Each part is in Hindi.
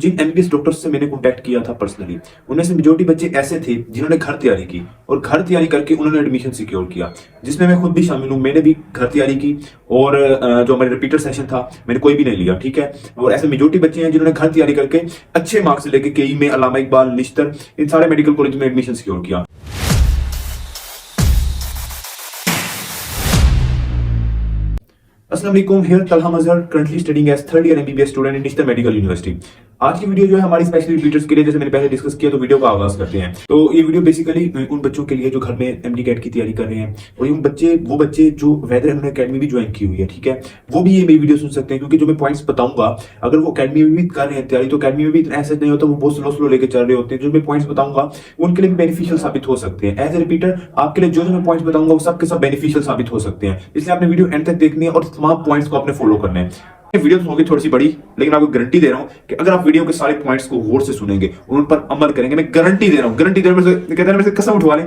जिन एमबीबीएस डॉक्टर्स से मैंने कॉन्टैक्ट किया था पर्सनली, उनमें से मेजोरिटी बच्चे ऐसे थे जिन्होंने घर तैयारी की और घर तैयारी करके उन्होंने एडमिशन सिक्योर किया, जिसमें मैं खुद भी शामिल हूँ। मैंने भी घर तैयारी की और जो हमारे रिपीटर सेशन था मैंने कोई भी नहीं लिया, ठीक है। और ऐसे मेजोरिटी बच्चे हैं जिन्होंने घर तैयारी करके अच्छे मार्क्स लेके केई में, अल्लामा इकबाल, निश्तर, इन सारे मेडिकल कॉलेज में एडमिशन सिक्योर किया। अस्सलाम वालेकुम, here Talha Mazhar, currently studying as third year MBBS student in Nishtar medical university. आज की वीडियो जो है हमारी स्पेशली रिपीटर्स के लिए, जैसे मैंने पहले डिस्कस किया, तो वीडियो का आगाज करते हैं। तो ये वीडियो बेसिकली उन बच्चों के लिए जो घर में एमडी कैट की तैयारी कर रहे हैं, और वो बच्चे जो वेदर उन्होंने अकेडमी भी ज्वाइन की हुई है, ठीक है, वो भी ये मेरी वीडियो सुन सकते हैं। क्योंकि जो मैं पॉइंट्स बताऊंगा, अगर वो अकेडमी में भी कर रहे हैं तैयारी, तो अकेडमी में भी इतना ऐसा नहीं होता, वो बहुत स्लो लेके चल रहे होते हैं। जो मैं पॉइंट्स बताऊंगा वो उनके लिए भी बेनिफिशियल साबित हो सकते हैं। एज ए रिपीटर आपके लिए जो मैं पॉइंट्स बताऊंगा वो सबके सब बेनिफिशियल साबित हो सकते हैं। इसलिए आपने वीडियो एंड तक देखनी है और तमाम पॉइंट्स को आपने फॉलो करना है। वीडियो तो होगी थोड़ी सी बड़ी, लेकिन आपको गारंटी दे रहा हूं कि अगर आप वीडियो के सारे पॉइंट्स को गौर से सुनेंगे और उन पर अमल करेंगे, मैं गारंटी दे रहा हूं, गारंटी दे रहा हूं, कहते हैं मेरे से कसम उठवा लें,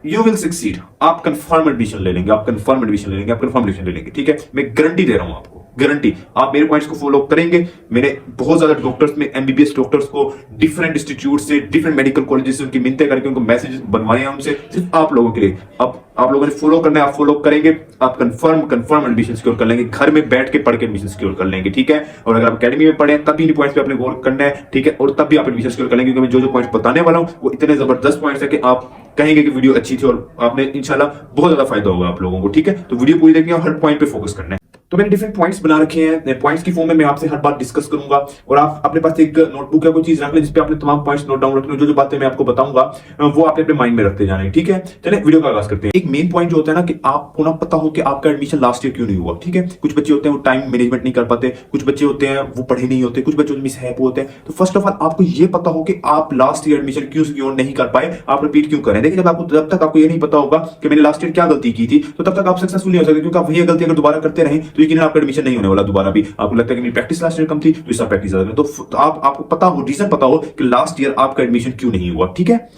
यू विल सक्सीड। आप कंफर्म एडमिशन ले लेंगे, आप कंफर्म एडमिशन ले लेंगे, आप कंफर्म एडमिशन ले लेंगे, ठीक है। मैं गारंटी दे रहा हूं आपको, गारंटी। आप मेरे पॉइंट्स को फॉलो करेंगे। मैंने बहुत ज्यादा डॉक्टर्स में, एमबीबीएस डॉक्टर्स को डिफरेंट इंस्टीट्यूट से, डिफरेंट मेडिकल कॉलेजेस से उनकी मिन्नतें करके उनको मैसेज बनवाए हैं उनसे, सिर्फ आप लोगों के लिए। अब आप लोगों ने फॉलो करना है, आप फॉलो करेंगे, आप कंफर्म एडमिशन सिक्योर कर लेंगे। घर में बैठ के पढ़ के एडमिशन सिक्योर कर लेंगे, ठीक है। और अगर आप अकेडमी में पढ़े तब इन पॉइंट्स पे आपने गौर करना है, ठीक है, और तब भी आप एडमिशन सिक्योर कर लेंगे। क्योंकि मैं जो पॉइंट्स बताने वाला हूं वो इतने जबरदस्त पॉइंट्स है कि आप कहेंगे कि वीडियो अच्छी थी और आपने इंशाल्लाह बहुत ज्यादा फायदा होगा आप लोगों को, ठीक है। तो वीडियो पूरी देखनी है और हर पॉइंट पे फोकस करना है। तो मैंने डिफरेंट पॉइंट्स बना रखे हैं, पॉइंट्स की फॉर्म में मैं आपसे हर बात डिस्कस करूंगा, और आप अपने पास एक नोटबुक या कोई चीज रख लें जिसपे आपने तमाम पॉइंट्स नोट डाउन रखने। जो बातें मैं आपको बताऊंगा वो आपने अपने माइंड में रखते जाने, ठीक है। चलिए वीडियो का आगाज करते हैं। एक मेन पॉइंट जो होता है ना, कि आपको ना पता हो कि आपका एडमिशन लास्ट ईयर क्यों नहीं हुआ, ठीक है। कुछ बच्चे होते हैं वो टाइम मैनेजमेंट नहीं कर पाते, कुछ बच्चे होते हैं वो पढ़े नहीं होते, कुछ बच्चे मिसहैप होते हैं। तो फर्स्ट ऑफ ऑल आपको ये पता हो कि आप लास्ट ईयर एडमिशन क्यों सिक्योर नहीं कर पाए, आप रिपीट क्यों करें। देखिए, जब तक आपको ये नहीं पता होगा कि मैंने लास्ट ईयर क्या गलती की थी, तो तब तक आप सक्सेसफुल नहीं हो सकते। क्योंकि आप वही गलती अगर दोबारा करते रहे तो यकीनन आपका एडमिशन नहीं होने वाला दोबारा भी। आपको लगता है कि मेरी प्रैक्टिस लास्ट ईयर कम थी, तो इस साल प्रैक्टिस ज्यादा। तो आपको पता हो, रीजन पता हो कि लास्ट ईयर आपका एडमिशन क्यों नहीं हुआ, ठीक है।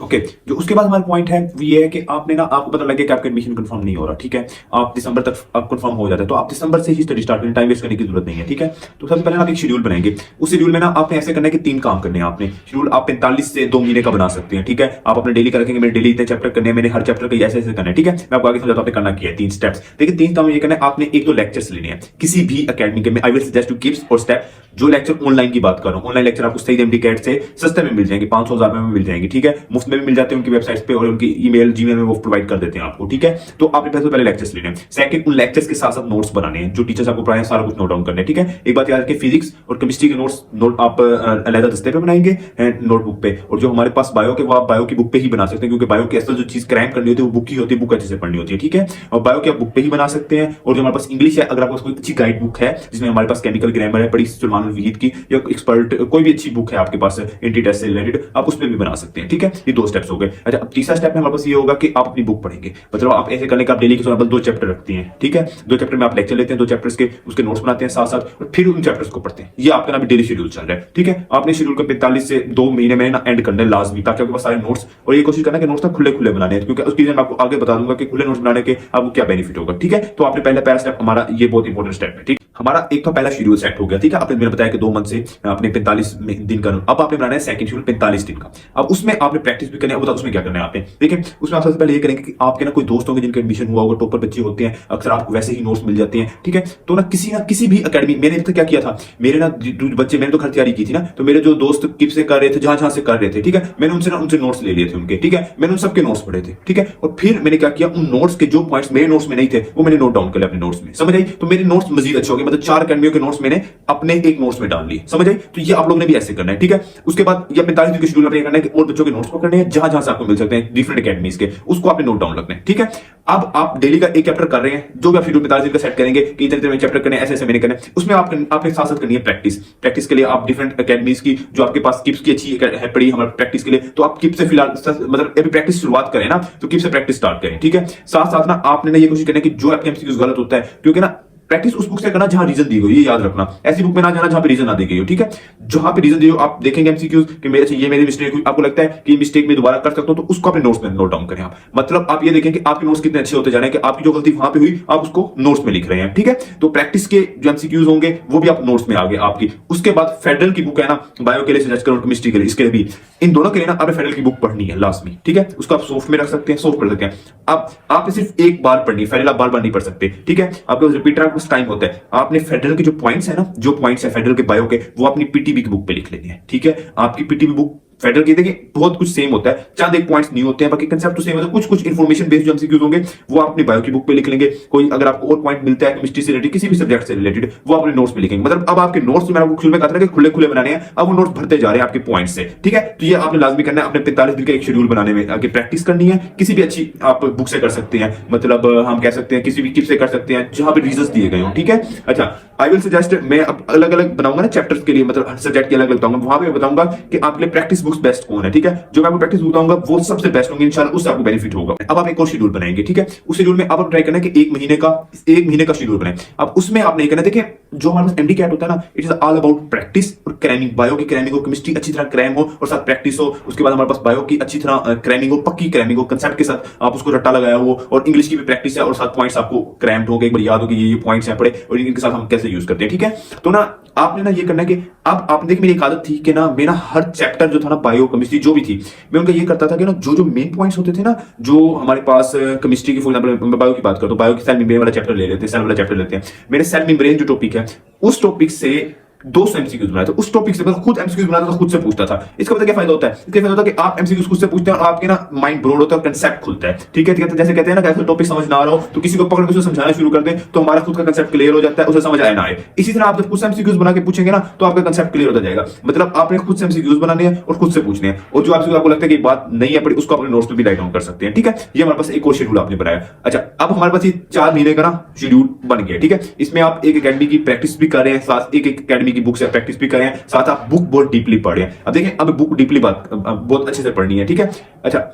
ओके, जो उसके बाद हमारा पॉइंट है वो ये है कि आपने ना, आपको पता लगे कि आपका एडमिशन कंफर्म नहीं हो रहा, ठीक है। आप दिसंबर तक आप कंफर्म हो जाता है, तो आप दिसंबर से ही स्टडी स्टार्ट करें, टाइम वेस्ट करने की जरूरत नहीं है, ठीक है। तो सबसे पहले आप एक शेड्यूल बनाएंगे। उस शेड्यूल में ना आपने ऐसे करना है कि 3 काम करने हैं आपने। शेड्यूल आप 45 से 2 महीने का बना सकते हैं, ठीक है। आप अपने डेली रखेंगे, मेरे डेली इतने चैप्टर करने हैं, मैंने हर चैप्टर का ऐसे ऐसे करना है, ठीक है। मैं आपको आगे समझाता हूं आपने करना क्या है, 3 स्टेप्स। देखिए, 3 काम ये करना है आपने। एक तो लेक्चर्स लेने हैं किसी भी अकेडमी के में। I will suggest two gives और स्टेप। जो लेक्चर ऑनलाइन की बात कर रहा हूं, ऑनलाइन लेक्चर आपको सही एमडी कैट से सस्ते में मिल जाएंगे, 500-1000 में मिल जाएंगे, ठीक है। मुफ्त में भी मिल जाते हैं उनकी वेबसाइट पे, और उनकी ईमेल, जीमेल में वो प्रोवाइड कर देते हैं आपको, ठीक है। तो आपने पहले लेक्चर्स लेने हैं। सेकंड, उन लेक्चर्स के साथ साथ नोट्स बनाने हैं, जो टीचर्स आपको पढ़ाएं सारा कुछ नोट डाउन करना है, ठीक है। एक बात याद रखिए, फिजिक्स और केमिस्ट्री के नोट आप अलग दस्ते पे बनाएंगे नोटबुक पे, और जो हमारे पास बायो के, वो आप बायो की बुक पे ही बना सकते हैं। क्योंकि बायो की असल जो चीज क्रैम करनी होती है वो बुक ही होती है, बुक अच्छे से पढ़नी होती है, ठीक है। और बायो की आप बुक पे ही बना सकते हैं। और जो हमारे पास इंग्लिश है, अगर आपको कोई अच्छी गाइड बुक है जिसमें हमारे पास केमिकल ग्रामर है, बड़ी सुलेमान अल वहीद की, या एक्सपर्ट कोई भी अच्छी बुक है आपके पास एंटी टेस्ट से रिलेटेड, आप उसमें भी बना सकते हैं, ठीक है। ये 2 स्टेप्स हो गए। अच्छा, अब तीसरा स्टेप में हमारे पास ये होगा कि आप अपनी बुक पढ़ेंगे। मतलब आप ऐसे करने का, आप डेली के 2 चैप्टर रखते हैं, ठीक है। 2 चैप्टर में आप लेक्चर लेते हैं, 2 चैप्टर्स के उसके नोट्स बनाते हैं साथ साथ, और फिर उन चैप्टर्स को पढ़ते हैं। ये आपका ना डेली शेड्यूल चल रहा है, ठीक है। आपने शेड्यूल को 45 से 2 महीने में ना एंड करना है लाजमी, ताकि आपके पास सारे नोट्स, और ये कोशिश करना है कि नोट्स ना खुले बनाने हैं। क्योंकि उसकी मैं आपको आगे बता दूंगा कि खुले नोट्स बनाने के आपको क्या बेनिफिट होगा, ठीक है। तो आपने पहला स्टेप, हमारा ये बहुत इंपॉर्टेंट स्टेप है, ठीक। हमारा एक तो पहला शेड्यूल सेट हो गया, ठीक है। आपने मैंने बताया कि 2 मंथ से आपने 45 दिन का, अब आपने बनाना है सेकंड शेड्यूल 45 दिन का। अब उसमें आपने प्रैक्टिस भी करनी है। उसमें क्या करना है आपने, देखिए, उसमें आप सबसे पहले ये करेंगे कि आपके ना कोई दोस्त होंगे जिनका एडमिशन हुआ होगा, टॉपर बच्चे होते हैं, अक्सर आपको वैसे ही नोट्स मिल जाते हैं, ठीक है। तो ना किसी भी अकेडमी, मैंने तो क्या किया था, मेरे ना बच्चे, मैंने तो घर तैयारी की थी ना, तो मेरे जो दोस्त किप से कर रहे थे, जहां से कर रहे थे, ठीक है, मैंने उनसे नोट्स ले लिए थे उनके, ठीक है। मैंने उन सबके नोट्स पढ़े थे, ठीक है। और फिर मैंने क्या किया, उन नोट्स के जो पॉइंट्स मेरे नोट्स में नहीं थे वो मैंने नोट डाउन कर लिया अपने नोट्स में, समझ आई। तो मेरे नोट्स मजीद अच्छे हो गए। मतलब 4 अकेडमियों के नोट्स मैंने अपने एक नोट्स में डाल लिए, समझ आई। तो ये आप लोगों ने भी ऐसे करना है, ठीक है। उसके बाद ये 45 दिन के शेड्यूल में करना है कि और बच्चों के नोट्स पकड़ने हैं जहां से आपको मिल सकते हैं डिफरेंट अकेडमीज के, उसको आपने नोट डाउन रखना है, ठीक है। अब आप डेली का एक चैप्टर कर रहे हैं, जो भी आप शेड्यूल 45 दिन का सेट करेंगे कि इतने में चैप्टर करने, ऐसे मैंने करना है। उसमें आपने साथ साथ करनी है प्रैक्टिस के लिए आप डिफरेंट अकेडमीज की, जो आपके पास किप्स की अच्छी है पड़ी हमारे प्रैक्टिस के लिए, तो आप किप से फिलहाल, मतलब अभी प्रैक्टिस शुरुआत करें ना, तो किप से प्रैक्टिस स्टार्ट करें, ठीक है। साथ साथ ना आपने ना ये कोशिश करनी है कि जो आपके एमसीक्यूज गलत होता है, क्योंकि ना प्रैक्टिस उस बुक से करना जहां रीजन दी गई, ये याद रखना। ऐसी बुक में ना जाना जहां पे रीजन ना दी गई हो, ठीक है। जहां पे रीजन दी हो आप देखेंगे एमसीक्यूज कि मेरे से ये मेरी मिस्टेक हुई, आपको लगता है कि मिस्टेक में दोबारा कर सकता हूं, तो उसको अपने नोट्स में नोट डाउन करें आप। मतलब आप ये देखें कि आपके नोट्स कितने अच्छे होते जा रहे हैं कि आपकी जो गलती वहां पे हुई आप उसको नोट्स में लिख रहे हैं, ठीक है। तो प्रैक्टिस के जो एमसीक्यूज होंगे वो भी आप नोट्स में आगे आपकी। उसके बाद फेडरल की बुक है ना, बायो के लिए सजेस्ट करूं, केमिस्ट्री के लिए, इसके लिए भी, इन दोनों के लिए ना आपने फेडरल की बुक पढ़नी है लास्ट में, ठीक है। उसको आप सॉफ्ट में रख सकते हैं, सॉफ्ट पढ़ सकते हैं। अब आपने सिर्फ एक बार पढ़नी है फेडरल, आप बार बार नहीं पढ़ सकते, ठीक है। आपके पास रिपीटर आपके पास टाइम होता है, आपने फेडरल के जो पॉइंट्स है ना, जो पॉइंट्स है फेडरल के बायो के, वो अपनी पीटीबी की बुक पे लिख लेने हैं, ठीक है। आपकी पीटीबी बुक फेडरल की देखिए बहुत कुछ सेम होता है, चंद एक पॉइंट्स नहीं होते हैं, बाकी कंसेप्ट तो सेम होता है। कुछ कुछ इंफॉर्मेशन बेस्ड जो एमसीक्यूज होंगे वो आप अपनी बायो की बुक पे लिख लेंगे। कोई अगर आपको और पॉइंट मिलता है केमिस्ट्री से रिलेटेड, किसी भी सब्जेक्ट से रिलेटेड, वो अपने नोट्स में लिखेंगे। मतलब अब आपके नोट्स में आपको शुरू में कहा था कि खुले खुले बनाने हैं, अब वो नोट्स भरते जा रहे हैं आपके पॉइंट से, ठीक है। तो ये आपने लाजमी करना है अपने 45 दिन का एक शेड्यूल बनाने में, आगे प्रैक्टिस करनी है। किसी भी अच्छी आप बुक से कर सकते हैं, मतलब हम कह सकते हैं किसी भी किप से कर सकते हैं जहां पे रीजंस दिए गए हो, ठीक है। अच्छा, आई विल सजेस्ट, मैं अब अलग अलग बनाऊंगा ना चैप्टर्स के लिए, मतलब हर सब्जेक्ट के अलग अलग बताऊंगा, वहां पे बताऊंगा कि आपके लिए प्रैक्टिस बुक्स बेस्ट कौन है, ठीक है। जो मैं आपको प्रैक्टिस बताऊंगा वो सबसे बेस्ट होंगे इंशाल्लाह, उससे आपको बेनिफिट होगा। अब आप एक और शेड्यूल बनाएंगे, ठीक है। उस शेड्यूल में आप ट्राई करना है कि एक महीने का शेड्यूल बनाएं। अब उसमें आप नहीं करना, देखिए जो हमारे पास एमडी कैट होता है ना, it is all about practice और क्रैमिंग। बायो की क्रैमिंग हो, केमिस्ट्री अच्छी तरह क्रैम हो और साथ प्रैक्टिस हो। उसके बाद हमारे पास बायो की अच्छी तरह क्रैमिंग हो, पक्की क्रैमिंग हो, कंसेप्ट के साथ आप उसको रट्टा लगाया हो, और इंग्लिश की भी प्रैक्टिस है और साथ पॉइंट्स आपको क्रैम्ड हो गए, एक बार याद हो कि ये पॉइंट्स हैं पड़े और इनके साथ हम कैसे यूज करते हैं, ठीक है। तो ना आपने ना ये करना है कि अब आपने देखिए मेरी एक आदत थी कि ना मेरा हर चैप्टर जो था ना, बायो केमिस्ट्री जो भी थी, मैं उनका ये करता था कि ना जो मेन पॉइंट्स होते थे ना, जो हमारे पास केमिस्ट्री की, फॉर एग्जांपल मैं बायो की बात करता हूं, बायो की सेल मेम्ब्रेन वाला चैप्टर ले लेते हैं, सेल वाला चैप्टर लेते हैं। मेरे सेल मेम्ब्रेन जो टॉपिक है, उस टॉपिक से 200 एमसीक्यूज बनाया था, उस टॉपिक से मैं खुद एमसीक्यूज बनाता था, खुद से पूछता था। इसका पता क्या फायदा होता है? इसका फायदा होता है कि आप एमसीक्यूज खुद से पूछते हैं और आपके ना माइंड ब्रॉड होता है और कंसेप्ट खुलता है, ठीक है। जैसे कहते हैं ना, कैसे टॉपिक समझ ना आ रहा हो तो किसी को पकड़ के उसे समझाना शुरू कर दें तो हमारा खुद का कंसेप्ट क्लियर हो जाता है, उसे समझ आए ना आए। इसी तरह आप जब खुद से एमसीक्यूज बना के पूछेंगे ना तो आपका कंसेप्ट क्लियर होता जाएगा। मतलब आपने खुद से एमसीक्यूज बनाने हैं और खुद से पूछने हैं, और जो आपको लगता है कि बात नहीं है पड़ी, उसको अपने नोट्स पे भी राइट डाउन कर सकते हैं, ठीक है। ये हमारे पास एक और शेड्यूल आपने बनाया। अच्छा, अब हमारे पास ये 4 महीने का ना शेड्यूल बन गया, ठीक है। इसमें आप एक एकेडमी की प्रैक्टिस भी कर रहे हैं, साथ एक एकेडमी की बुक से प्रैक्टिस भी कर रहे हैं, साथ आप बुक बहुत डीपली पढ़े हैं। अब देखिए, अब बुक डीपली बहुत अच्छे से पढ़नी है, ठीक है। अच्छा,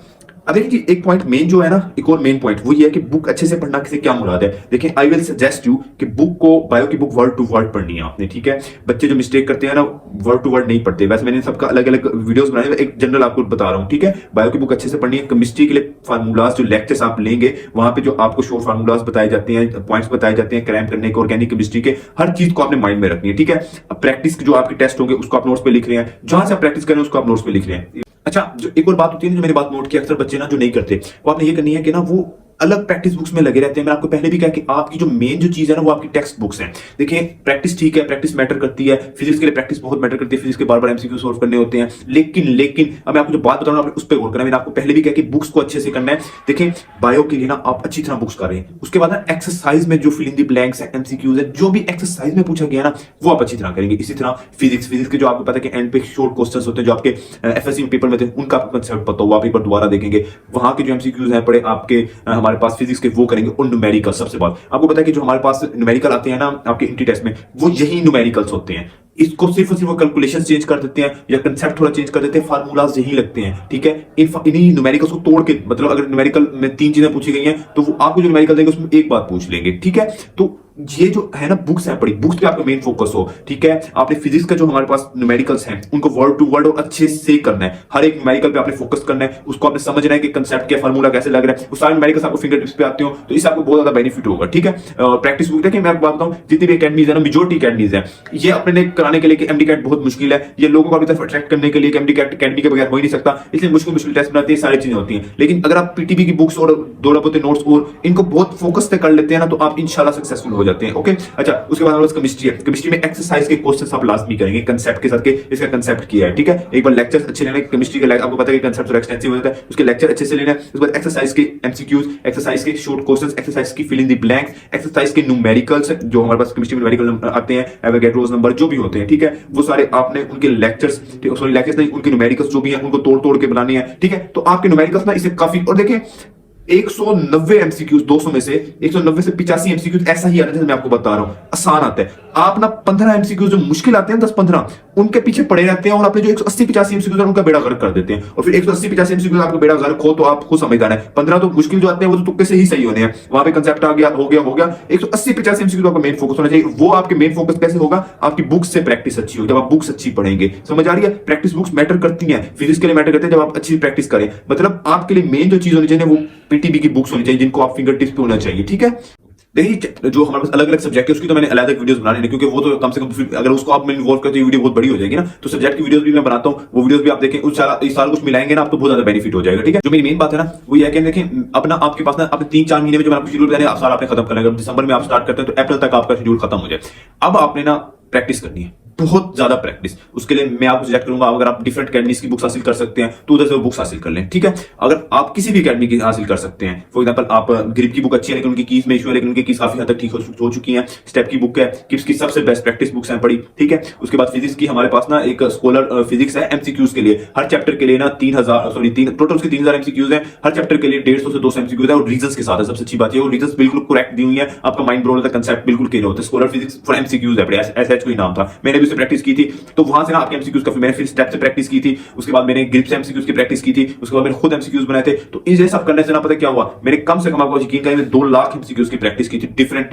अब देखिए कि एक पॉइंट मेन जो है ना, एक और मेन पॉइंट वो ये है कि बुक अच्छे से पढ़ना किसे क्या मुराद है। देखिए, आई विल सजेस्ट यू कि बुक को, बायो की बुक वर्ड टू वर्ड पढ़नी है आपने, ठीक है। बच्चे जो मिस्टेक करते हैं ना, वर्ड टू वर्ड नहीं पढ़ते। वैसे मैंने सबका अलग अलग वीडियोस बनाए, एक जनरल आपको बता रहा हूँ, ठीक है। बायो की बुक अच्छे से पढ़नी है। केमिस्ट्री के लिए फार्मूलाज जो लेक्चर्स आप लेंगे, वहां पे जो आपको शॉर्ट फार्मूलाज बताए जाते हैं, पॉइंट्स बताए जाते हैं क्रैम करने के, ऑर्गेनिक केमिस्ट्री के, हर चीज को आपने माइंड में रखनी है, ठीक है। अब प्रैक्टिस जो आपके टेस्ट होंगे उसको आप नोट्स पे लिख रहे हैं, जहां से आप प्रैक्टिस कर रहे हैं उसको आप नोट्स पे लिख रहे हैं। अच्छा, जो एक और बात होती है ना, जो मैंने बात नोट की, अक्सर बच्चे ना जो नहीं करते, वो आपने ये करनी है कि ना वो अलग प्रैक्टिस बुक्स में लगे रहते हैं। मैं आपको पहले भी कहा कि आपकी जो मेन जो चीज है ना, वो आपकी टेक्स्ट बुक्स हैं। देखिए, प्रैक्टिस ठीक है, प्रैक्टिस मैटर करती है, फिजिक्स के लिए प्रैक्टिस बहुत मैटर करती है, फिजिक्स के बार बार एमसीक्यू सॉल्व करने होते हैं। लेकिन अब मैं आपको जो बात बता रहा हूं, उस पर गौर करना। मैंने आपको पहले भी कहा कि बुक्स को अच्छे से करना है। देखिए, बायो के लिए ना आप अच्छी तरह बुक्स कर रहे हैं, उसके बाद ना एक्सरसाइज में जो फिल इन द ब्लैंक्स है, एमसीक्यूज है, जो भी एक्सरसाइज में पूछा गया ना, वो आप अच्छी तरह करेंगे। इसी तरह फिजिक्स के जो आपको पता है कि एंड पे शॉर्ट क्वेश्चंस होते हैं, जो आपके एफएससी में पेपर में थे, उनका आपको कंसेप्ट पता हो, आप एक बार दोबारा देखेंगे। वहां के जो एमसीक्यूज हैं पड़े आपके, हमारे पास फिजिक्स के, वो करेंगे। और न्यूमेरिकल सबसे बात, आपको पता है कि जो हमारे पास न्यूमेरिकल आते हैं ना आपके इंटी टेस्ट में, वो यही न्यूमेरिकल्स होते हैं। इसको सिर्फ और सिर्फ कैलकुलेशन चेंज कर देते हैं या कंसेप्ट थोड़ा चेंज कर देते हैं, फार्मूलाज यही लगते हैं, ठीक है। इन्हीं न्यूमेरिकल्स को तोड़ के, मतलब अगर न्यूमेरिकल में 3 चीजें पूछी गई हैं तो वो आपको जो न्यूमेरिकल देंगे उसमें एक बात पूछ लेंगे, ठीक है। तो ये जो है ना बुक्स है पड़ी, बुक्स पे आपका मेन फोकस हो, ठीक है। आपने फिजिक्स का जो हमारे पास न्यूमेरिकल्स हैं उनको वर्ड टू वर्ड और अच्छे से करना है। हर एक न्यूमेरिकल पे आपने फोकस करना है, उसको आपने समझना है कि कंसेप्ट क्या, फार्मूला कैसे लग रहा है। वो सारे न्यूमेरिकल्स आपको फिंगर टिप्स पे आते हो तो इससे आपको बहुत ज्यादा बेनिफिट होगा, ठीक है। प्रैक्टिस बुक देखिए, मैं आपको बात बताऊं, जितनी भी अकेडमीज है ना, मेजॉरिटी अकेडमीज है, ये अपने कराने के लिए कि एमडी कैट बहुत मुश्किल है, ये लोगों को अपनी तरफ अट्रैक्ट करने के लिए कि एमडी कैट अकेडमी के बगैर हो ही नहीं सकता, इसलिए मुश्किल टेस्ट बनाती है, सारी चीजें होती हैं। लेकिन अगर आप पीटीबी की बुक्स और दौड़ा पोते नोट्स और इनको बहुत फोकस से कर लेते हैं ना, तो आप इंशाल्लाह सक्सेसफुल हो जाते हैं, ओके। अच्छा, उसके बाद हमारे पास केमिस्ट्री है। केमिस्ट्री में एक्सरसाइज के क्वेश्चंस आप लाजमी करेंगे कंसेप्ट के साथ के इसका कंसेप्ट किया है, ठीक है। एक बार लेक्चर्स अच्छे लेने, केमिस्ट्री के आपको पता है कि कंसेप्ट थोड़ा एक्सटेंसिव होता है, उसके लेक्चर अच्छे से लेना है। उसके बाद एक्सरसाइज के एमसीक्यूज, एक्सरसाइज के शॉर्ट क्वेश्चंस, एक्सरसाइज की fill in the blank, exercise के न्यूमेरिकल्स जो हमारे पास केमिस्ट्री में न्यूमेरिकल आते हैं, एवोगैड्रोस नंबर जो भी होते हैं, ठीक है, वो सारे आपने उनके लेक्चर्स, सॉरी लेक्चर्स नहीं, उनके न्यूमेरिकल्स जो भी हैं उनको तोड़ तोड़ के बनाने हैं, ठीक है। तो आपके न्यूमेरिकल्स ना इसे काफी, और देखिए 190 एमसीक्यूज 200 में से 190 से 85 एमसीक्यूज ऐसा ही आता है जैसे मैं आपको बता रहा हूं, आसान आता है। आप ना 15 एमसीक्यूज जो मुश्किल आते हैं 10-15 उनके पीछे पड़े रहते हैं और अपने जो 180-85 एमसीक्यूज उनका बेड़ा गर्क कर देते हैं, और फिर 180-85 एमसीक्यूज आपका बेड़ा गर्क हो तो आप खुद समझदार है। 15 तो मुश्किल जो आते हैं वो तो तुक्के से ही सही होने हैं, वहां पे कंसेप्ट आ गया, हो गया 180-85 एमसीक्यूज आपका मेन फोकस होना चाहिए। वो आपके मेन फोकस कैसे होगा? आपकी बुक्स से प्रैक्टिस अच्छी होगी, जब आप बुक्स अच्छी पढ़ेंगे। समझ आ रही है? प्रैक्टिस बुक्स मैटर करती हैं, फिजिक्स के लिए मैटर करते हैं जब आप अच्छी प्रैक्टिस करें। मतलब आपके लिए मेन जो चीज होनी चाहिए वो पीटीबी की बुक्स होनी चाहिए जिनको आप फिंगर टिप्स पे होना चाहिए, ठीक है। देखिए जो हमारे पास अलग अलग सब्जेक्ट है उसकी तो मैंने अलग अलग वीडियोस बनाने हैं, क्योंकि वो तो कम से कम अगर उसको आप इन्वॉल्व करते हैं वीडियो बहुत बड़ी हो जाएगी ना। तो सब्जेक्ट की वीडियोस भी मैं बनाता हूं, वो वीडियोस भी आप देखें, उस सारा कुछ मिलाएंगे ना, आपको बहुत ज्यादा बेनिफिट हो जाएगा, ठीक है। जो मेरी मेन बात है ना वो ये है कि देखें अपना आपके पास ना अपने 3-4 महीने में जो आपको शेड्यूल बनाया सारा आपने खत्म करना है। दिसंबर में आप स्टार्ट करते हैं तो अप्रैल तक आपका शेड्यूल खत्म हो जाए। अब आपने ना प्रैक्टिस करनी है, बहुत ज्यादा प्रैक्टिस। उसके लिए मैं आपको सजेस्ट करूंगा, अगर आप डिफरेंट अकेडमीज की बुक्स हासिल कर सकते हैं तो उधर से वो बुक्स हासिल कर लें, ठीक है। अगर आप किसी भी अकेडमी की हासिल कर सकते हैं, फॉर एग्जांपल आप ग्रिप की बुक अच्छी है लेकिन उनकी कीज में इशू है, लेकिन उनकी कीज काफी हद तक ठीक हो चुकी है। स्टेप की बुक है, किप्स की सबसे बेस्ट प्रैक्टिस बुक्स हैं पड़ी, ठीक है। उसके बाद फिजिक्स की हमारे पास ना एक स्कॉलर फिजिक्स है एमसीक्यूज के लिए, हर चैप्टर के लिए ना 3000 टोटल उसके 3000 एमसीक्यूज है, हर चैप्टर के लिए 150 से 200 एमसीक्यूज है और रीजंस के साथ है। सबसे अच्छी बात है वो रीजंस बिल्कुल करेक्ट दी हुई है, आपका माइंड ब्लो होता है, कंसेप्ट बिल्कुल क्लियर होता है। स्कॉलर फिजिक्स फॉर एमसीक्यूज है, ऐसा कोई नाम था, मैंने भी उससे प्रैक्टिस की थी। तो वहां से ना आपके एमसीक्यूज का मैंने फिर स्टेप से प्रैक्टिस की थी, उसके बाद मैंने ग्रिप से एमसीक्यूज की प्रैक्टिस की थी, उसके बाद मैंने खुद एमसीक्यूज बनाए थे। तो ये सब करने से ना पता क्या हुआ, मैंने कम से कम आपको यकीन करें 2 लाख एमसीक्यूज की प्रैक्टिस की थी, डिफरेंट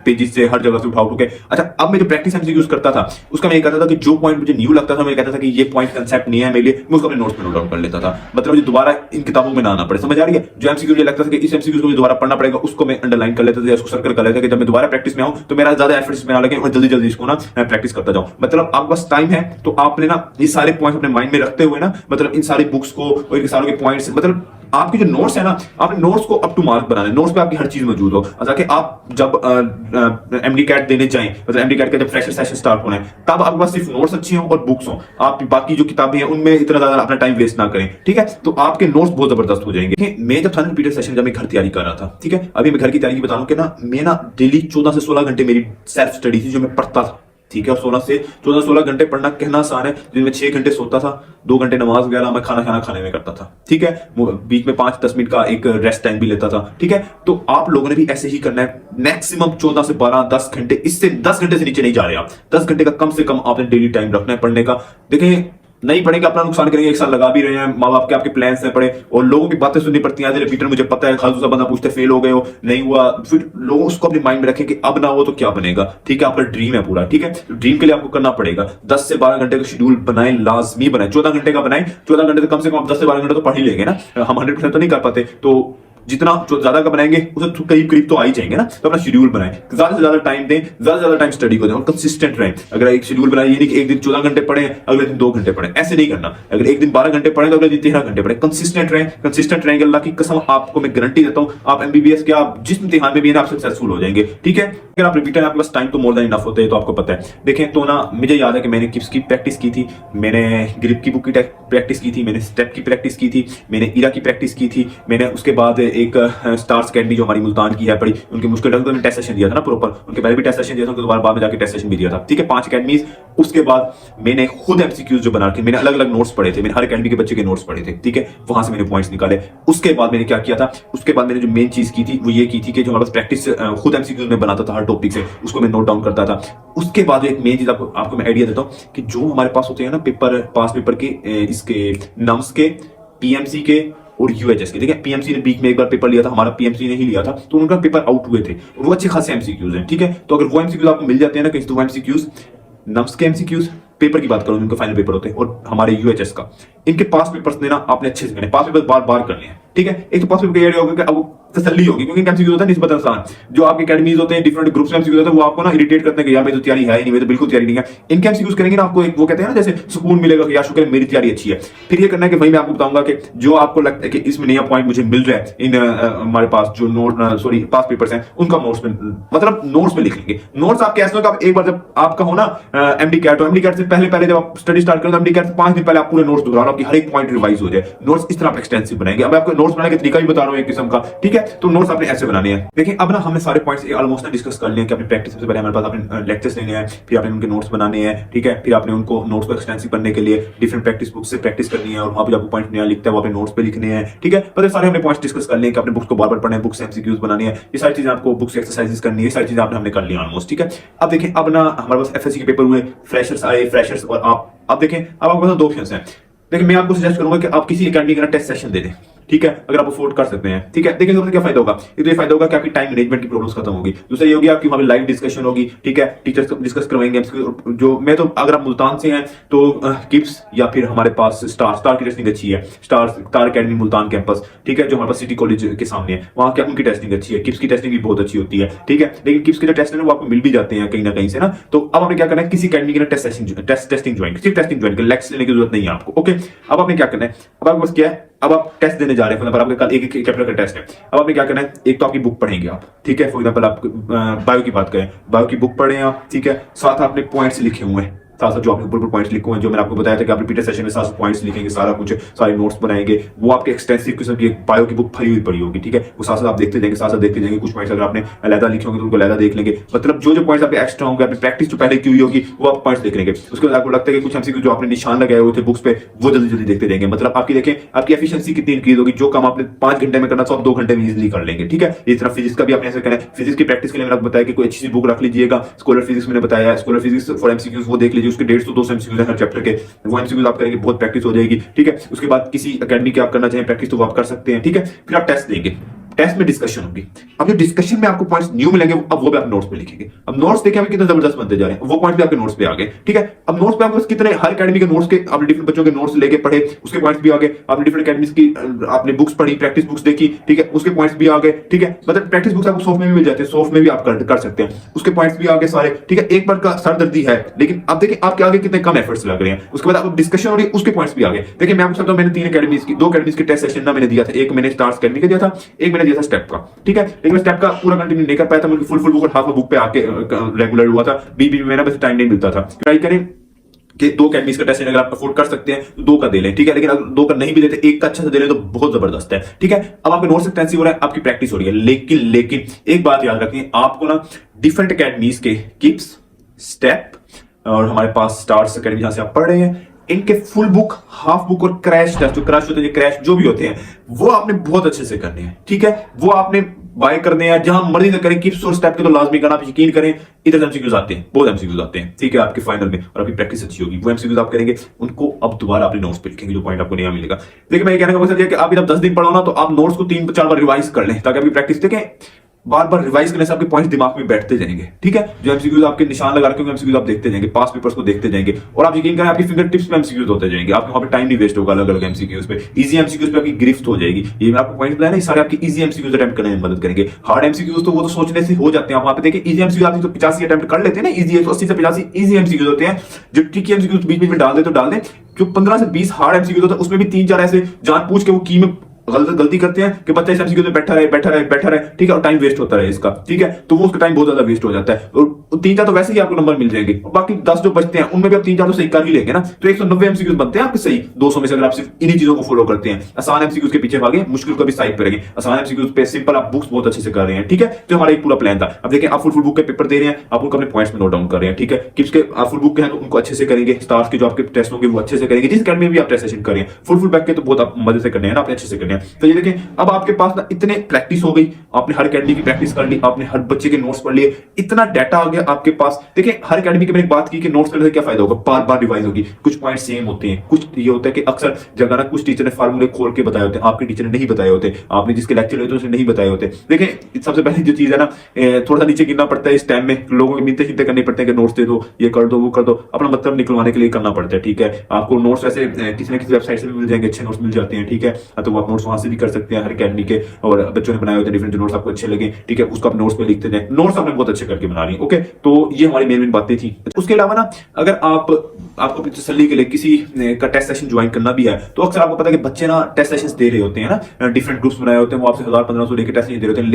पेजेस से, हर जगह से उठा के। अच्छा, अब मैं जो प्रैक्टिस एमसीक्यूज करता था उसका मैं कहता था कि जो पॉइंट मुझे न्यू लगता था मैं कहता था कि ये पॉइंट कंसेप्ट नहीं है मेरे लिए, मैं उसको अपने नोट्स में नोट डाउन कर लेता था। मतलब मुझे दोबारा इन किताबों में ना आना पड़े। समझ आ रही है? जो एमसीक्यू मुझे लगता था कि इस एमसीक्यू को मुझे दोबारा पढ़ना पड़ेगा उसको मैं अंडरलाइन कर लेता था या उसको सर्कल कर लेता था कि जब मैं दोबारा प्रैक्टिस में आऊं तो मेरा ज्यादा एफर्ट्स में ना लगे और जल्दी इसको ना प्रैक्टिस करता जाऊं। मतलब आपके पास टाइम है तो आपने ना ये सारे पॉइंट्स अपने माइंड में रखते हुए ना, मतलब इन सारे बुक्स को और इन सारों के पॉइंट्स, मतलब आपके जो नोट्स है ना, आपने नोट्स को अप टू मार्क बनाना है, नोट्स पे आपकी हर चीज मौजूद हो ताकि आप जब एमडी कैट देने जाएं, मतलब एमडी कैट का जब फ्रेशर सेशन स्टार्ट होना है तब आपके पास सिर्फ नोट्स अच्छी हो और बुक्स हो, आप बाकी जो किताबें हैं उनमें इतना ज्यादा अपना टाइम वेस्ट ना करें, ठीक है। तो आपके नोट्स बहुत जबरदस्त हो जाएंगे। मैं जब था ना रिपीटेड सेशन, जब मैं घर तैयारी कर रहा था, ठीक है, अभी मैं घर की तैयारी बता रहा हूं कि ना मैं ना डेली 14 से 16 घंटे मेरी सेल्फ स्टडी थी जो मैं पढ़ता था, ठीक है। और 14 घंटे पढ़ना कहना आसान है, जिनमें 6 घंटे सोता था, 2 घंटे नमाज वगैरह मैं खाना खाने में करता था, ठीक है। बीच में 5-10 मिनट का एक रेस्ट टाइम भी लेता था, ठीक है। तो आप लोगों ने भी ऐसे ही करना है, मैक्सिमम 14 से 12 10 घंटे, इससे 10 घंटे से नीचे नहीं जा रहे आप। 10 घंटे का कम से कम आपने डेली टाइम रखना है पढ़ने का। देखिए नहीं पढ़ेंगे अपना नुकसान करेंगे, एक साल लगा भी रहे हैं, माँ बाप के आपके प्लान्स हैं पड़े और लोगों की बातें सुननी पड़ती हैं। रिपीटर मुझे पता है, खालसा बंदा पूछते फेल हो गए हो, नहीं हुआ, फिर लोग उसको अपने माइंड में रखें कि अब ना हो तो क्या बनेगा, ठीक है। आपका ड्रीम है पूरा, ठीक है, ड्रीम के लिए आपको करना पड़ेगा। 10 से 12 घंटे का शेड्यूल बनाए, लाजमी बनाए। 14 घंटे का बनाए, 14 घंटे तो कम से कम आप 10 से 12 घंटे तो पढ़ ही लेंगे ना। हम 100% तो नहीं कर पाते, तो जितना ज्यादा का बनाएंगे उसे करीब तो आ ही जाएंगे ना। तो अपना शेड्यूल बनाएं, ज्यादा से ज्यादा टाइम दें, ज्यादा से ज्यादा टाइम स्टडी को दें और कंसिस्टेंट रहें। अगर एक शेड्यूल बनाए, ये नहीं कि एक दिन 14 घंटे पढ़े अगले दिन 2 घंटे पढ़े, ऐसे नहीं करना। अगर एक दिन 12 घंटे पढ़े तो अगले दिन 13 घंटे पढ़े। कंसिस्टेंट रहें, कंसिस्टेंट रहेंगे, अल्लाह की कसम आपको मैं गारंटी देता हूं आप एमबीबीएस के आप जिस इम्तिहान में भी है ना आप सक्सेसफुल हो जाएंगे, ठीक है। अगर आप रिपीटर आपके पास टाइम तो मोर देन इनफ होता है, तो आपको पता है। देखें तो ना मुझे याद है कि मैंने किप्स की प्रैक्टिस की थी, मैंने ग्रिप की बुक की प्रैक्टिस की थी, मैंने स्टेप की प्रैक्टिस की थी, मैंने इरा की प्रैक्टिस की थी, मैंने उसके बाद एक स्टार्स अकेडमी जो हमारी मुल्तान की है पड़ी, उनकी मुश्किल मैंने टेस्ट सेशन दिया था ना प्रॉपर, उनके पहले भी टेस्ट सेशन दिया था, उनके दोबारा बाद में जाके टेस्ट सेशन भी दिया था, ठीक है। 5 अकेडमीज। उसके बाद मैंने खुद एमसीक्यूज जो बना के मैंने अलग अलग नोट्स पढ़े थे, मैंने हर अकेडमी के बच्चे के नोट्स पढ़े थे, ठीक है, वहां से मैंने पॉइंट्स निकाले। उसके बाद मैंने क्या किया था, उसके बाद मैंने जो मेन चीज की थी वो ये की थी कि जो हमारे पास प्रैक्टिस खुद एमसीक्यूज में बनाता था हर टॉपिक से, उसको मैं नोट डाउन करता था। उसके बाद एक मेन चीज आपको मैं आइडिया देता हूँ कि जो हमारे पास होते हैं ना पेपर, पास पेपर के, इसके नम्स के, पीएमसी के और यूएचएस के, ठीक है। पीएमसी ने बीच में एक बार पेपर लिया था, हमारा पीएमसी ने ही लिया था, तो उनका पेपर आउट हुए थे, वो अच्छे खासे एमसीक्यूज हैं, ठीक है। तो अगर वो एमसीक्यूज आपको मिल जाते हैं ना कहीं, तो वो एमसीक्यूज, नम्स के एमसीक्यूज, पेपर की बात करूं जिनका फाइनल पेपर होते हैं, और हमारे यूएचएस का, इनके पास पेपर्स ने ना आपने अच्छे से करने, पास पेपर बार बार करने हैं, ठीक है। एक तो पास पेपर का एरिया होगा कि अब तसल्ली होगी क्योंकि एमसीक्यूज होता है निस्बत आसान। जो आपके एकेडमीज होते हैं, डिफरेंट ग्रुप्स में एमसीक्यूज होते हैं, वो आपको ना इरिटेट करते हैं कि यार मेरी तो तैयारी है ही नहीं, मेरी तो बिल्कुल तैयारी नहीं है। इनके एमसीक्यूज करेंगे ना आपको एक वो कहते हैं ना जैसे सुकून मिलेगा कि यार शुक्र है मेरी तैयारी अच्छी है। फिर ये करना है कि भाई मैं आपको बताऊंगा कि जो आपको लगता है कि इसमें नया पॉइंट मुझे मिल रहा है, इन हमारे पास जो नोट पास पेपर्स हैं उनका नोट्स में, मतलब नोट्स में लिख लेंगे। नोट्स आपके ऐसे होगा, एक बार जब आपका हो ना एमडी कैट, तो एमडी कैट से पहले जब आप स्टडी स्टार्ट करें तो एमडी कैट से 5 दिन पहले आप पूरे नोट्स दोहराओ, आपकी हर एक पॉइंट रिवाइज हो जाए। नोट्स इस तरह आप एक्सटेंसिव बनाएंगे। अब मैं आपको नोट्स बनाने का तरीका भी बता रहा हूं एक किस्म का, ठीक है। तो नोट्स आपने ऐसे बनाने हैं। देखिए अब ना हमने सारे पॉइंट्स ऑलमोस्ट डिस्कस कर लिए हैं कि अपनी प्रैक्टिस सबसे पहले हमारे पास अपने लेक्चर्स लेने हैं, फिर आपने उनके नोट्स बनाने हैं, ठीक है, फिर आपने उनको नोट्स को एक्सटेंसिव करने के लिए डिफरेंट प्रैक्टिस बुक से प्रैक्टिस करनी है और वहां पे आपको पॉइंट नया लिखता है वो अपने नोट्स पे लिखने हैं, ठीक है। मतलब सारे हमने पॉइंट्स डिस्कस कर लिए कि अपने बुक्स को बार-बार पढ़ना है, बुक्स एमसीक्यूज बनानी है, ये सारी चीजें आपको बुक्स एक्सरसाइजेस करनी है, ये सारी चीजें आपने हमने कर ली ऑलमोस्ट, ठीक है। अब देखें अब ना हमारे पास एफएससी के पेपर हुए, फ्रेशर्स आए, फ्रेशर्स और आप अब देखें अब आपके पास दो ऑप्शंस हैं। देखिए मैं आपको सजेस्ट करूंगा कि आप किसी एकेडमी का टेस्ट सेशन दे दें, ठीक है, अगर आप अफोर्ड कर सकते हैं, ठीक है। देखिए तो क्या फायदा होगा, एक तो ये फायदा होगा कि आपकी टाइम मैनेजमेंट की प्रॉब्लम्स खत्म होगी, दूसरा ये होगी आपकी वहां पे लाइव डिस्कशन होगी, ठीक है, टीचर्स डिस्कस करवाएंगे जो मैं तो अगर आप मुल्तान से हैं तो किप्स या फिर हमारे पास स्टार की टेस्टिंग अच्छी है, स्टार अकेडमी मुल्तान कैंपस, ठीक है, जो हमारे पास सिटी कॉलेज के सामने है, वहां क्या उनकी टेस्टिंग अच्छी है, किप्स की टेस्टिंग भी बहुत अच्छी होती है, ठीक है। लेकिन किप्स के जो टेस्ट है वो आपको मिल भी जाते हैं कहीं ना कहीं से ना, तो अब आपने क्या करना है, किसी अकेडमी के टेस्टिंग ज्वाइन, सिर्फ टेस्टिंग ज्वाइन कर, लेक्चर लेने की जरूरत नहीं है आपको, ओके। अब आपने क्या करना है, अब आपके पास क्या है, अब आप टेस्ट देने जा रहे हैं, आपके कल एक चैप्टर का टेस्ट है, अब आपने क्या करना है, एक तो आपकी बुक पढ़ेंगे आप, ठीक है, फॉर एग्जांपल आप बायो की बात करें, बायो की बुक पढ़े आप, ठीक है, साथ आपने पॉइंट्स लिखे हुए हैं, साथ जो आपने ऊपर पॉइंट्स लिखे हुए हैं, जो मैंने आपको बताया था कि आप रिपीटेड सेशन में साथ पॉइंट्स लिखेंगे, सारा कुछ सारे नोट्स बनाएंगे, वो आपके एक्सटेंसिव किस्म की बायो की बुक भरी हुई पड़ी होगी, ठीक है, वो साथ साथ आप देखते जाएंगे, साथ साथ देखते जाएंगे, कुछ पॉइंट्स अगर आपने अलग लिखे होंगे तो उनको अलग देख लेंगे, मतलब जो जो पॉइंट्स आपके एक्स्ट्रा होंगे, आपने प्रैक्टिस जो पहले की हुई होगी वो आप पॉइंट्स देख लेंगे। उसके बाद आपको लगता है कि कुछ एमसीक्यू जो आपने निशान लगाए हुए थे बुक्स पे वो जल्दी जल्दी देखते जाएंगे, मतलब आपकी देखें आपकी एफिशिएंसी कितनी इंक्रीज होगी, जो काम आपने 5 घंटे में करना था आप 2 घंटे में इजीली कर लेंगे, ठीक है। इस तरह फिजिक्स का भी आपने ऐसे करना है, फिजिक्स की प्रैक्टिस के लिए मैंने आपको बताया कि कोई अच्छी सी बुक रख लीजिएगा, स्कॉलर फिजिक्स मैंने बताया, स्कॉलर फिजिक्स फॉर एमसीक्यूज वो देख लीजिए, उसके 150 से 200 एमसीक्यूज हर चैप्टर के, वो एमसीक्यूज आप करेंगे, बहुत प्रैक्टिस हो जाएगी, ठीक है। उसके बाद किसी एकेडमी के आप करना चाहें प्रैक्टिस तो वो आप कर सकते हैं, ठीक है। फिर आप टेस्ट देंगे, टेस्ट में डिस्कशन होगी, अब जो डिस्कशन में आपको पॉइंट्स न्यू मिलेंगे अब वो भी आप नोट्स पे लिखेंगे। अब नोट्स देखें आप कितने जबरदस्त बनते जा रहे हैं, वो पॉइंट्स भी आपके नोट्स पे आ गए, ठीक है। अब नोट्स पे आपके पास कितने हर एकेडमी के नोट्स के आपने डिफरेंट बच्चों के नोट्स लेके पढ़े, उसके पॉइंट्स भी आ गए, आपने डिफरेंट एकेडमीज की आपने बुक्स पढ़ी, प्रैक्टिस बुक्स देखी, ठीक है, उसके पॉइंट्स भी आ गए, ठीक है। मतलब प्रैक्टिस बुक्स आपको सॉफ्ट में भी मिल जाते हैं, सॉफ्ट में भी आप कर सकते हैं, उसके पॉइंट्स भी आ गए सारे, ठीक है। एक बार का सरदर्दी है, लेकिन अब देखिए आपके आगे कितने कम एफर्ट्स लग रहे हैं, उसके बाद आप डिस्कशन हो रही है, उसके पॉइंट्स भी आ गए। देखिए मैं आपको बताता हूं, मैंने 3 एकेडमीज की 2 एकेडमीज के टेस्ट सेशन ना मैंने दिया था, एक मैंने स्टार्स अकेडमी का दिया था, एक मैंने दिया था स्टेप का, ठीक है। लेकिन स्टेप का पूरा कंटिन्यू नहीं कर पाया था, मुझे फुल बुक और हाफ बुक पे आके रेगुलर हुआ था, बीबी में मेरा बस टाइम नहीं मिलता था। ट्राई करें कि 2 अकेडमीज का टेस्ट अगर आप अफोर्ड कर सकते हैं तो 2 का दे लें, ठीक है। लेकिन अगर 2 का नहीं भी देते, 1 का अच्छा से दे लें तो बहुत जबरदस्त है, ठीक है। अब आपके नोट्स एक्सटेंसिव हो रहा है, आपकी प्रैक्टिस हो रही है, लेकिन एक बात याद रखिए, आपको ना डिफरेंट अकेडमीज के किप्स, स्टेप और हमारे पास स्टार्स अकेडमी जहां से आप पढ़ रहे हैं, इनके फुल बुक, हाफ बुक और क्रैश टेस्ट, जो क्रैश होते हैं, क्रैश जो भी होते हैं, वो आपने बहुत अच्छे से करने हैं, ठीक है। वो आपने बाय करने हैं, जहां मर्जी से करें, किप्स और स्टेप के तो लाजमी करना, आप यकीन करें इधर एमसीक्यूज आते हैं, बहुत एमसीक्यूज आते हैं, ठीक है, आपके फाइनल में, और आपकी प्रैक्टिस अच्छी होगी, वो एमसीक्यूज आप करेंगे, उनको अब दोबारा अपने नोट्स पे लिखेंगे, जो पॉइंट आपको नया मिलेगा। लेकिन मैं कहने का मकसद है कि आप जब 10 दिन पढ़ो ना, तो आप नोट्स को 3-4 बार रिवाइज कर लें, ताकि आपकी प्रैक्टिस देखें, बार बार रिवाइज करने से आपके पॉइंट्स दिमाग में बैठते जाएंगे, ठीक है। जो एमसीक्यूज आपके निशान लगा रखे होंगे, एमसीक्यूज आप देखते जाएंगे, पास पेपर्स को देखते जाएंगे, और आप यकीन करें आपकी फिंगर टिप्स पे एमसीक्यूज होते जाएंगे, आपके वहां पे टाइम नहीं वेस्ट होगा अलग अलग एमसीक्यूज पे, इजी एमसीक्यूज पे आपकी गिरफ्त हो जाएगी। ये मैं आपको पॉइंट बताया ना, सारे आपकी इजी एमसीक्यूज अटेम्प्ट करने में मदद करेंगे। हार्ड एमसीक्यूज तो वो तो सोचने से हो जाते हैं, आप वहां पे देखिए इजी एमसीक्यूज आप तो 85 अटेम्प्ट कर लेते हैं ना, इजी 80 से 85 इजी एमसीक्यूज होते हैं, जो ट्रिकी एमसीक्यूज बीच में डाल दे तो डाल दें, जो 15 से 20 हार्ड एमसीक्यूज होता है उसमें भी 3-4 ऐसे जान पूछ के वो की में गलती करते हैं कि बच्चा इस एमसीक्यू में बैठा रहे, ठीक है, और टाइम वेस्ट होता रहे इसका, ठीक है, तो वो उसका टाइम बहुत ज्यादा वेस्ट हो जाता है, और 3-4 तो वैसे ही आपको नंबर मिल जाएंगे, बाकी 10 जो बचते हैं उनमें भी आप 3-4 तो सही कर ही लेंगे ना, तो 190 एमसीक्यूज बनते हैं आपके सही 200 में से, अगर आप सिर्फ इन्हीं चीजों को फॉलो करते हैं। आसान एमसीक्यूज के पीछे भागे, मुश्किल को भी साइड पर रखें, आसान एमसीक्यूज पे सिंपल आप बुक्स बहुत अच्छे से कर रहे हैं, ठीक है। तो हमारा एक पूरा प्लान था। अब देखिए आप फुल बुक के पेपर दे रहे हैं, आप उनको अपने पॉइंट्स में नोट डाउन कर रहे हैं, ठीक है। किप्स के आप फुल बुक के हैं तो उनको अच्छे से करेंगे, स्टार्स के जो आपके टेस्ट होंगे वो अच्छे से करेंगे, जिस अकेडमी में भी आप टेस्ट सेशन करें, फुल बैक के तो बहुत आप मजे से करने हैं ना, आपने अच्छे से करने हैं। तो ये देखिए अब आपके पास ना इतने प्रैक्टिस हो गई, आपने हर अकेडमी की प्रैक्टिस कर ली, आपने हर बच्चे के नोट्स पढ़ लिए, इतना डाटा आ गया आपके पास। देखिए हर अकेडमी की मैंने बात की कि नोट्स करने से क्या फायदा होगा, बार बार रिवाइज होगी, कुछ पॉइंट सेम होते हैं, कुछ ये होता है कि अक्सर जगह ना कुछ टीचर ने फार्मूले खोल के बताए होते हैं, आपके टीचर ने नहीं बताए होते, आपने जिसके लेक्चर हुए थे उसने नहीं बताए होते। देखिए सबसे पहले जो चीज है ना, थोड़ा सा नीचे गिरना पड़ता है इस टाइम में, लोगों के मिलते चिंते करने पड़ते हैं कि नोट्स दे दो, ये कर दो, वो कर दो, अपना मतलब निकलवाने के लिए करना पड़ता है, ठीक है। आपको नोट्स वैसे किसी न किसी वेबसाइट से भी मिल जाएंगे, अच्छे नोट्स मिल जाते हैं, ठीक है, तो आप नोट्स वहां से भी कर सकते हैं हर अकेडमी के, और बच्चों ने बनाए होते हैं डिफरेंट नोट्स आपको अच्छे लगे, ठीक है, उसको आप नोट्स पे लिखते जाएं, नोट्स आपने बहुत अच्छे करके बना रही है, ओके। तो ये हमारी मेन बातें थी। उसके अलावा ना अगर आप आपको अपनी तसल्ली के लिए किसी का टेस्ट सेशन ज्वाइन करना भी है, तो अक्सर आपको पता है कि बच्चे ना टेस्ट सेशंस दे रहे होते हैं ना, डिफरेंट ग्रुप्स बनाए होते हैं, वो आपसे 1000-1500 लेके टेस्ट दे रहे होते हैं,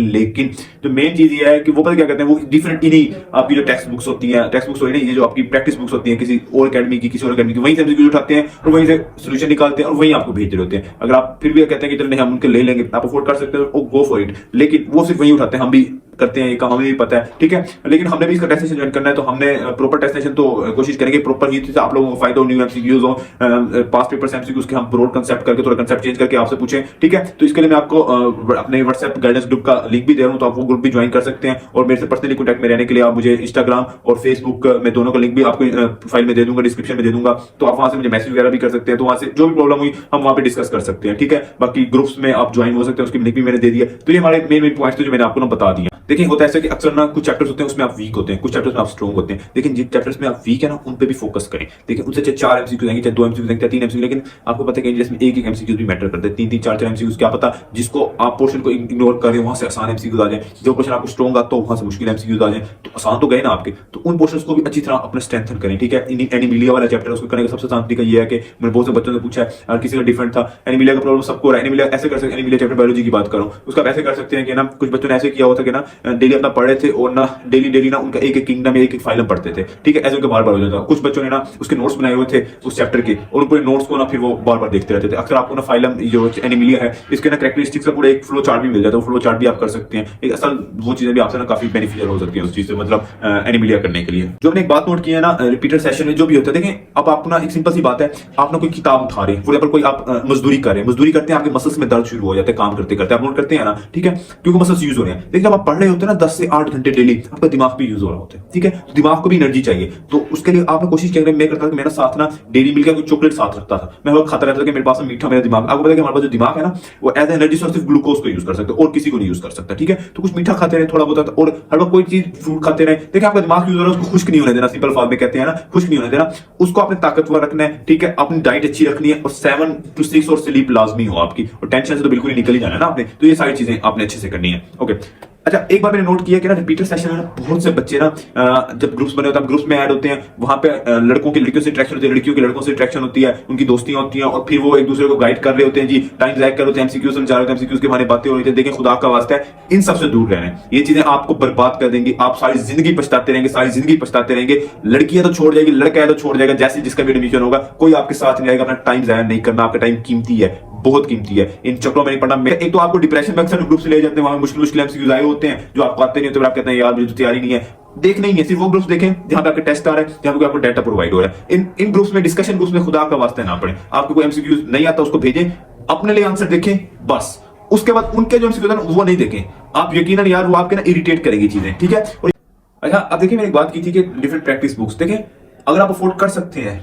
लेकिन जो मेन चीज ये है कि वो पता क्या करते हैं, वो डिफरेंट इन्हीं आपकी जो टेक्स्ट बुक्स होती हैं, टेक्स्ट बुक्स ये जो आपकी प्रैक्टिस बुक्स होती हैं किसी और अकेडमी की, किसी और अकेडमी की, वहीं से एमसीक्यूज उठाते हैं और वहीं से सोल्यूशन निकालते हैं और वहीं आपको भेज रहे होते हैं। अगर आप फिर भी कहते हैं कि चलो नहीं हम उनके ले लेंगे, आप अफोर्ड कर सकते हो, गो फॉर इट, लेकिन वो सिर्फ वहीं उठाते हैं, हम भी करते हैं ये काम, हमें भी पता है, ठीक है। लेकिन हमने भी इसका टेस्ट सेशन ज्वाइन करना है, तो हमने प्रॉपर टेस्ट सेशन तो कोशिश करेंगे प्रॉपर ही आप लोगों को फायदा हो, न्यू एमसीक्यूज हो, पास्ट पेपर्स एमसीक्यूज के हम ब्रॉड कंसेप्ट करके थोड़ा कंसेप्ट चेंज करके आपसे पूछें, ठीक है। तो इसके लिए मैं आपको अपने व्हाट्सएप गाइडेंस ग्रुप का लिंक भी दे रहा हूं, तो आप वो ग्रुप भी ज्वाइन कर सकते हैं। और मेरे से पर्सनली कॉन्टैक्ट में रहने के लिए आप मुझे इंस्टाग्राम और फेसबुक में दोनों का लिंक भी आपको फाइल में दे दूंगा, डिस्क्रिप्शन में दे दूंगा, तो आप वहां से मुझे मैसेज वगैरह भी कर सकते हैं, तो वहां से जो भी प्रॉब्लम हुई हम वहां पे डिस्कस कर सकते हैं, ठीक है। बाकी ग्रुप्स में आप ज्वाइन हो सकते हैं, उसकी लिंक भी मैंने दे दिया। तो ये हमारे मेन पॉइंट्स थे जो मैंने आपको ना बता दिया। देखिए होता है ऐसा कि अक्सर ना कुछ चैप्टर्स होते हैं उसमें आप वीक होते हैं, कुछ चैप्टर्स में आप स्ट्रॉन्ग होते हैं, लेकिन जिन चैप्टर्स में आप वीक है ना उन पे भी फोकस करें। देखिए उनसे चाहे 4 एमसीक्यू आएंगे, चाहे 2 एमसीक्यू आएंगे, चाहे 3 एमसीक्यू, लेकिन आपको पता है कि जिसमें एक एमसीक्यू भी मैटर करते हैं, 3-3 4-4 एमसीक्यू, क्या पता जिसको आप पोर्शन को इग्नोर करें वहां से आसान एमसीक्यू आ जाए, जो पोर्शन आपको स्ट्रॉन्ग आता हो वहां से मुश्किल एमसीक्यू आ जाए, तो आसान तो गए ना आपके, तो उन पोर्शंस को भी अच्छी तरह अपने स्ट्रेंथन करें, ठीक है। एनिमिलिया वाला चैप्टर उसको करने का सबसे आसान तरीका ये है कि मैंने बहुत से बच्चों से पूछा है, और किसी का डिफरेंट था, एनिमिलिया का प्रॉब्लम सबको रहा है, एनिमिलिया ऐसे कर सकते, एनिमिलिया चैप्टर बायोलॉजी की बात करूं, उसका ऐसे कर सकते हैं कि ना कुछ बच्चों ने ऐसे किया होता कि ना डेली अपना पढ़े थे और ना डेली ना उनका एक किंगडम या एक फाइलम पढ़ते थे, ठीक है, ऐसे उनका बार-बार हो जाता। कुछ बच्चों ने ना उसके नोट्स बनाए हुए थे उस चैप्टर के, और उन पूरे नोट्स को ना फिर वो बार-बार देखते रहते थे। अक्सर आपको ना फाइलम जो एनिमिलिया है इसके ना कैरेक्टरिस्टिक्स का पूरा एक फ्लो चार्ट भी मिल जाता है, वो फ्लो चार्ट भी आप कर सकते हैं। एक असल वो चीजें भी आपसे ना काफी बेनिफिशियल हो सकती है उस चीज से, मतलब एनिमिलिया करने के लिए। जो हमने एक बात नोट की है ना, रिपीटेड सेशन में जो भी होता है, देखें अब आपको ना एक सिंपल सी बात है, आप ना कोई किताब उठा रहे हैं, फॉर एग्जांपल कोई आप मजदूरी कर रहे हैं, मजदूरी करते हैं, आपके मसल्स में दर्द शुरू हो जाता है काम करते करते, आप नोट करते हैं ना, ठीक है, क्योंकि मसल्स यूज हो रहे हैं। लेकिन जब आप पढ़ रहे होते हैं ना 10 से 8 घंटे डेली, आपका दिमाग भी यूज हो रहा होता है, ठीक है, दिमाग को भी एनर्जी चाहिए, तो उसके लिए आपने कोशिश की। मैं करता था कि मेरा साथ ना डेरी मिल्क का कोई चॉकलेट साथ रखता था, मैं वो खाता रहता था कि मेरे पास मीठा मेरा दिमाग, आपको पता है कि हमारे पास जो दिमाग है ना वो एज एनर्जी सोर्स सिर्फ ग्लूकोज को यूज कर सकते और किसी को नहीं यूज कर सकता, ठीक है। तो कुछ मीठा खाते रहे थोड़ा बहुत, और हर वक्त कोई चीज फ्रूट खाते रहे, देखिए आपका दिमाग यूज हो रहा है, उसको खुश्क नहीं होने देना, सिंपल फॉर्म में कहते हैं ना, खुश्क नहीं होने देना, उसको आपने ताकतवर रखना है, ठीक है, अपनी डाइट अच्छी रखनी है, और 7 to 6 और स्लीप लाजमी हो आपकी, और टेंशन से तो बिल्कुल ही निकल ही जाना है ना आपने, तो ये सारी चीजें आपने अच्छे से करनी है, ओके। अच्छा एक बार मैंने नोट किया कि ना रिपीटर सेशन में बहुत से बच्चे ना जब ग्रुप्स बने होते हैं, ग्रुप्स में ऐड होते हैं, वहां पे लड़कों की लड़कियों से इंटरेक्शन होती है, लड़कियों की लड़कों से इंटरेक्शन होती है, उनकी दोस्तियां होती हैं, और फिर वो एक दूसरे को गाइड कर रहे होते हैं जी, टाइम ज़ाया कर रहे होते हैं, एमसीक्यू समझा रहे होते हैं, एमसीक्यूज के बारे में बातें हो रही थी। देखिए खुदा का वास्ता है इन सबसे दूर रहना है, ये चीजें आपको बर्बाद कर देंगी, आप सारी जिंदगी पछताते रहेंगे, सारी जिंदगी पछताते रहेंगे। लड़की है तो छोड़ जाएगी, लड़का है तो छोड़ जाएगा, जैसे जिसका भी एडमिशन होगा कोई आपके साथ नहीं आएगा। अपना टाइम ज़ाया नहीं करना, आपका टाइम कीमती है, बहुत कीमती है, इन चक्रों में नहीं पड़ना। एक तो आपको डिप्रेशन में अक्सर ग्रुप से ले जाते हैं, वहां मुश्किल एमसीक्यूज आए होते हैं जो आपको आते नहीं होते, आप कहते हैं यार मुझे तो तैयारी नहीं है। देखना ही है, सिर्फ वो ग्रुप्स देखें जहां पे आपके टेस्ट आ रहे हैं, जहां पे आपको डाटा प्रोवाइड हो रहा है। इन ग्रुप्स में, डिस्कशन ग्रुप्स में खुदा का वास्ता ना पड़े, आपको कोई एमसीक्यूज नहीं आता उसको भेजें, अपने लिए आंसर देखें बस, उसके बाद उनके जो एमसीक्यूज वो नहीं देखें, आप यकीनन यार वो आपके ना इरिटेट करेंगी चीजें, ठीक है। अच्छा अब देखिए मैंने एक बात की थी कि डिफरेंट प्रैक्टिस बुक्स, देखें अगर आप अफोर्ड कर सकते हैं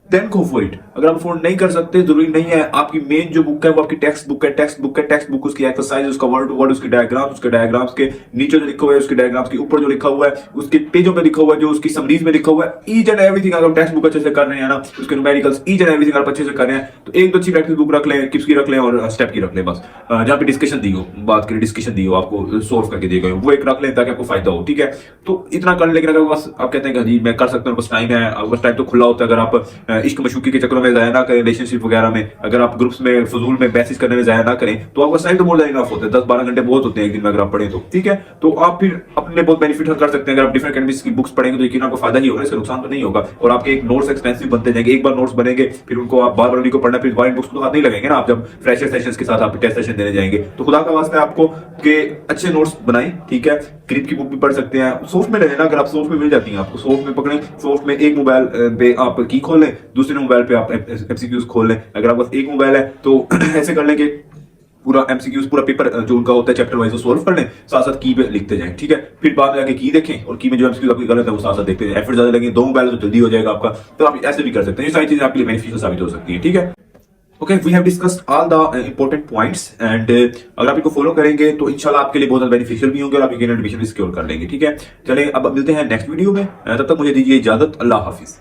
देन गो फॉर इट। अगर आप अफोर्ड नहीं कर सकते, जरूरी नहीं है आपकी मेन जो बुक है वो आपकी टेक्स्ट बुक है, टेक्स्ट बुक उसकी एक्सरसाइज, उसका वर्ड टू वर्ड, उसके डायग्राम्स के नीचे जो लिखा हुआ है, उसके डायग्राम्स के ऊपर जो लिखा हुआ है, उसके पेजों पे लिखा हुआ है, जो उसकी समरीज में लिखा हुआ है, ईच एंड एवरीथिंग अगर टेक्स्ट बुक अच्छे से कर रहे हैं ना, उसके न्यूमेरिकल्स ईच एंड एवरीथिंग आप अच्छे से कर रहे हैं, तो एक दो अच्छी प्रैक्टिस बुक रख लें, किप्स की रख लें और स्टेप की रख लें, बस जहां पे डिस्कशन दी हो, बात करें डिस्कशन दी हो, आपको सोल्व करके दिए गए वो एक रख लें ताकि आपको फायदा हो, ठीक है। तो इतना कर लें, लेकिन अगर बस आप कहते हैं कि जी मैं कर सकता हूँ, बस टाइम है, बस टाइम तो खुला होता है, अगर आप इश्क मशूकी के चक्कर में जाया ना करें, रिलेशनशिप वगैरह में, अगर आप ग्रुप्स में फजूल में मैसेज करने में जाया ना करें, तो आपका टाइम तो मोर देन इनफ होता है, 10-12 घंटे बहुत होते हैं एक दिन में अगर आप पढ़ें तो, ठीक है। तो आप फिर अपने बहुत बेनिफिट कर सकते हैं। अगर आप डिफरेंट एकेडमीज की बुक्स पढ़ेंगे तो यकीन आपको फायदा ही होगा, इसका नुकसान तो नहीं होगा, और आपके एक नोट्स एक्सपेंसिव बनते जाएंगे, एक बार नोट्स बनेंगे फिर उनको आप बार बार उनको पढ़ना, फिर दोबारा बुक्स को हाथ नहीं लगेंगे ना, आप जब फ्रेशर सेशंस के साथ आप टेस्ट सेशन देने जाएंगे, तो खुदा का वास्ता है आपको कि अच्छे नोट्स बनाएं, ठीक है। ग्रिप की बुक भी पढ़ सकते हैं, सॉफ्ट में रहना, अगर आप सॉफ्ट में मिल जाती हैं आपको, सॉफ्ट में पकड़ें, सॉफ्ट में एक मोबाइल पे आप की खोल लें, दूसरे मोबाइल पे आप एमसीक्यूज खोल लें। अगर आप बस एक मोबाइल है तो ऐसे कर लें कि पूरा एमसीक्यूज पूरा पेपर जो उनका होता है चैप्टर वाइज सोल्व कर लें, साथ साथ की पे लिखते जाएं, ठीक है। फिर बाद में जाके की देखें और की में जो एमसीक्यूज आपकी गलत है वो साथ साथ देखते जाएं। एफर्ट ज्यादा लगे, 2 मोबाइल तो जल्दी हो जाएगा आपका, तो आप ऐसे भी कर सकते हैं। ये सारी चीजें आपके लिए बेनिफिशियल साबित हो सकती है, ठीक है। Okay, we have discussed all the important points and अगर आप इनको फॉलो करेंगे तो इंशाल्लाह आपके लिए बहुत ज्यादा बेनिफिशियल भी होंगे और आप एडमिशन भी सिक्योर कर लेंगे, ठीक है। चलिए अब मिलते हैं नेक्स्ट वीडियो में, तब तक मुझे दीजिए इजाजत, अल्लाह हाफिज।